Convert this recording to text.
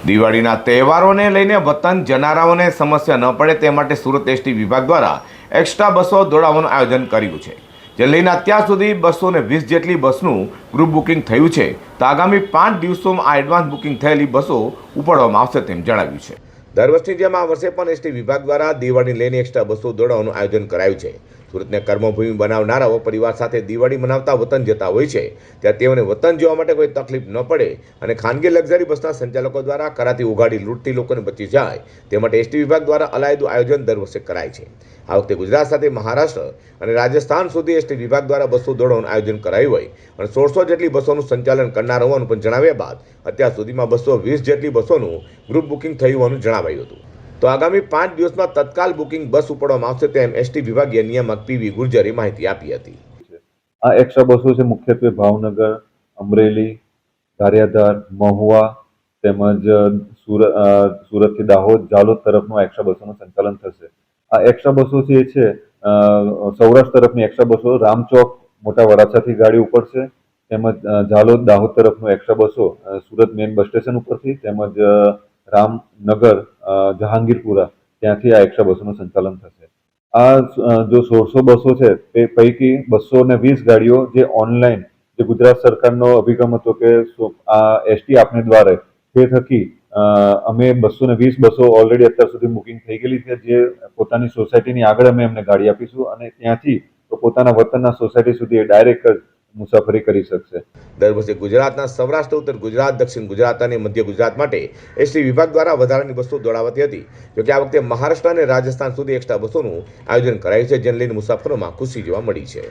દિવાળીના તહેવારોને લઈને વતન જનારાઓને સમસ્યા ન પડે તે માટે સુરત એસટી વિભાગ દ્વારા એક્સ્ટ્રા બસો દોડાવવાનું આયોજન કર્યું છે, જે લઈને અત્યાર સુધી 220 જેટલી બસનું ગ્રુપ બુકિંગ થયું છે, તો આગામી 5 દિવસોમાં આ એડવાન્સ બુકિંગ થયેલી બસો ઉપાડવામાં આવશે તેમ જણાવ્યું છે। દર વર્ષની જેમ આ વર્ષે પણ એસટી વિભાગ દ્વારા દિવાળીને લઈને એક્સ્ટ્રા બસો દોડાવવાનું આયોજન કરાયું છે। સુરતને કર્મભૂમિ બનાવનારાઓ પરિવાર સાથે દિવાળી મનાવતા વતન જતા હોય છે, ત્યારે તેઓને વતન જવા માટે કોઈ તકલીફ ન પડે અને ખાનગી લક્ઝરી બસના સંચાલકો દ્વારા કરાતી ઉઘાડી લૂંટથી લોકોને બચી જાય તે માટે એસટી વિભાગ દ્વારા અલાયદું આયોજન દર વર્ષે કરાય છે। આ વખતે ગુજરાત સાથે મહારાષ્ટ્ર અને રાજસ્થાન સુધી એસટી વિભાગ દ્વારા બસો દોડાવવાનું આયોજન કરાયું હોય અને 1600 જેટલી બસોનું સંચાલન કરનાર હોવાનું પણ જણાવ્યા બાદ અત્યાર સુધીમાં 220 જેટલી બસોનું ગ્રુપ બુકિંગ થયું હોવાનું જણાવાયું હતું। તો આગામી 5 દિવસમાં તત્કાલ બુકિંગ બસ ઉપાડવામાં આવશે તેમ એસટી વિભાગીય નિયામક પીવી ગુર્જરે માહિતી આપી હતી। આ એક્સ્ટ્રા બસો છે મુખ્યત્વે ભાવનગર, અમરેલી, ગારિયાધાર, મહુવા તેમજ સુરતથી દાહોદ, જાલોદ તરફનું એક્સ્ટ્રા બસોનું સંચાલન થશે। આ એક્સ્ટ્રા બસો જે છે સૌરાષ્ટ્ર તરફની એક્સ્ટ્રા બસો રામચોક મોટા વરાછાથી ગાડી ઉપડશે, તેમજ જાલોદ દાહોદ તરફનું એક્સ્ટ્રા બસો સુરત મેઇન બસ સ્ટેશન ઉપરથી તેમજ રામનગર જહાંગીરપુરા ત્યાંથી આ એક્સ્ટ્રા બસોનું સંચાલન થશે। આ જો 1600 બસો છે તે પૈકી 220 ગાડીઓ જે ઓનલાઈન જે ગુજરાત સરકારનો અભિગમ હતો કે આ એસટી આપને દ્વારે તે થકી અમે 220 બસો ઓલરેડી અત્યાર સુધી બુકિંગ થઈ ગયેલી છે, જે પોતાની સોસાયટીની આગળ અમે એમને ગાડી આપીશું અને ત્યાંથી તો પોતાના વતનના સોસાયટી સુધી ડાયરેક્ટ જ મુસાફરી કરી શકશે। દર વર્ષે ગુજરાતના સૌરાષ્ટ્ર, ઉત્તર ગુજરાત, દક્ષિણ ગુજરાત અને મધ્ય ગુજરાત માટે એસટી વિભાગ દ્વારા વધારાની બસો દોડાવાતી હતી, જોકે આ વખતે મહારાષ્ટ્ર અને રાજસ્થાન સુધી એક્સ્ટ્રા બસોનું આયોજન કરાયું છે, જેને લઈને મુસાફરોમાં ખુશી જોવા મળી છે।